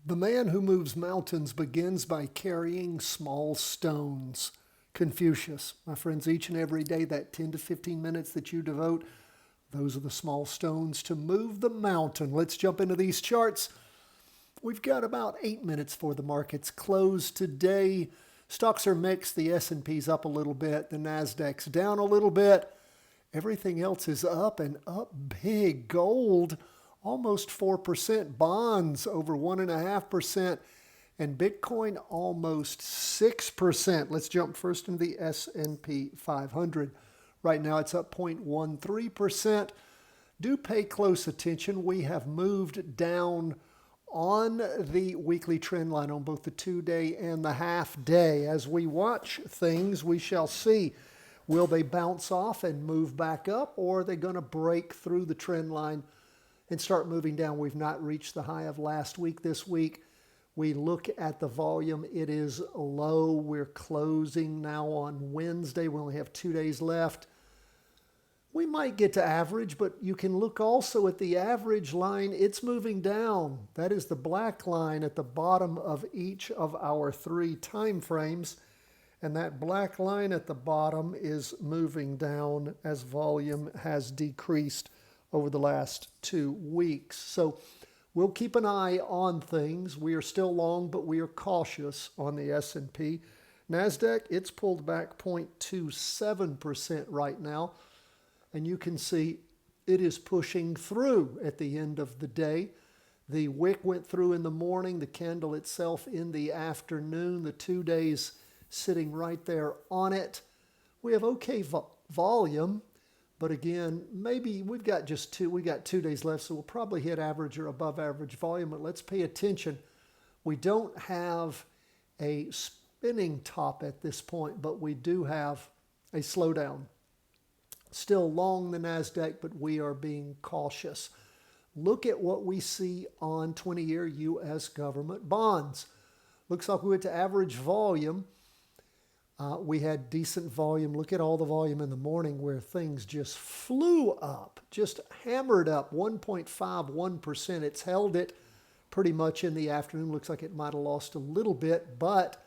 The man who moves mountains begins by carrying small stones. Confucius. My friends, each and every day, that 10 to 15 minutes that you devote, those are the small stones to move the mountain. Let's jump into these charts. We've got about 8 minutes for the markets close today. Stocks are mixed. The S&P's up a little bit. The Nasdaq's down a little bit. Everything else is up and up big. Gold, almost 4%. Bonds, over 1.5%. And Bitcoin, almost 6%. Let's jump first into the S&P 500. Right now, it's up 0.13%. Do pay close attention. We have moved down on the weekly trend line on both the 2-day and the half-day. As we watch things, we shall see. Will they bounce off and move back up, or are they going to break through the trend line and start moving down? We've not reached the high of last week. This week, we look at the volume. It is low. We're closing now on Wednesday. We only have 2 days left. We might get to average, but you can look also at the average line. It's moving down. That is the black line at the bottom of each of our 3 time frames. And that black line at the bottom is moving down as volume has decreased over the last 2 weeks. So we'll keep an eye on things. We are still long, but we are cautious on the S&P. NASDAQ, it's pulled back 0.27% right now. And you can see it is pushing through at the end of the day. The wick went through in the morning, the candle itself in the afternoon, the 2 days sitting right there on it. We have okay volume, but again, maybe we got 2 days left, so we'll probably hit average or above average volume, but let's pay attention. We don't have a spinning top at this point, but we do have a slowdown. Still long the NASDAQ, but we are being cautious. Look at what we see on 20-year U.S. government bonds. Looks like we went to average volume. We had decent volume. Look at all the volume in the morning where things just flew up, just hammered up 1.51%. It's held it pretty much in the afternoon. Looks like it might have lost a little bit, but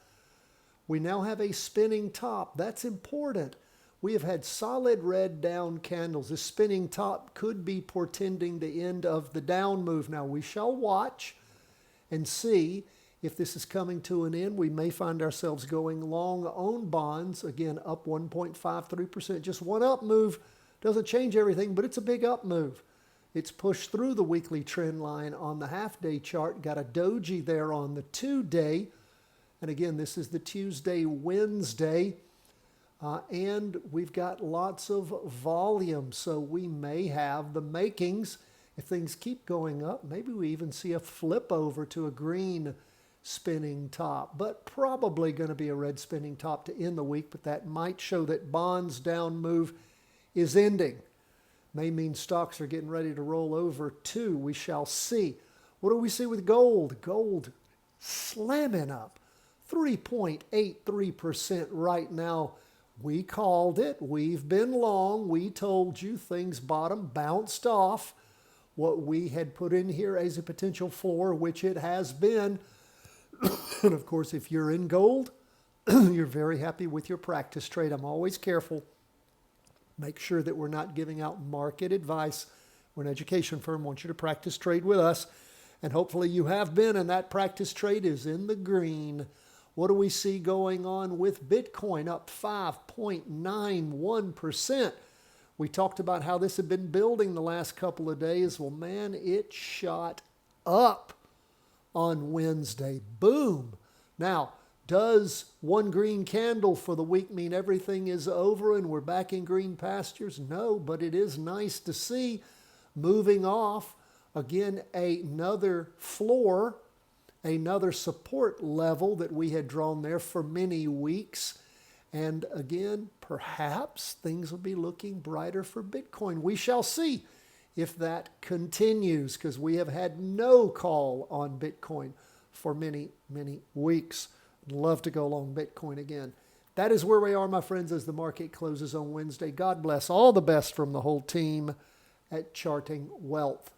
we now have a spinning top. That's important. We have had solid red down candles. This spinning top could be portending the end of the down move. Now, we shall watch and see if this is coming to an end. We may find ourselves going long on bonds. Again, up 1.53%. Just one up move doesn't change everything, but it's a big up move. It's pushed through the weekly trend line on the half-day chart. Got a doji there on the 2-day. And again, this is the Tuesday, Wednesday. And we've got lots of volume, so we may have the makings. If things keep going up, maybe we even see a flip over to a green spinning top, but probably going to be a red spinning top to end the week, but that might show that bonds down move is ending. May mean stocks are getting ready to roll over too. We shall see. What do we see with gold? Gold slamming up 3.83% right now. We called it. We've been long. We told you things bottom, bounced off what we had put in here as a potential floor, which it has been. And of course, if you're in gold, you're very happy with your practice trade. I'm always careful. Make sure that we're not giving out market advice. We're an education firm. Want you to practice trade with us. And hopefully you have been, and that practice trade is in the green. What do we see going on with Bitcoin? Up 5.91%. We talked about how this had been building the last couple of days. Well, man, it shot up on Wednesday. Boom. Now, does one green candle for the week mean everything is over and we're back in green pastures? No, but it is nice to see moving off. Again, another floor. Another support level that we had drawn there for many weeks. And again, perhaps things will be looking brighter for Bitcoin. We shall see if that continues, because we have had no call on Bitcoin for many, many weeks. I'd love to go long Bitcoin again. That is where we are, my friends, as the market closes on Wednesday. God bless. All the best from the whole team at Charting Wealth.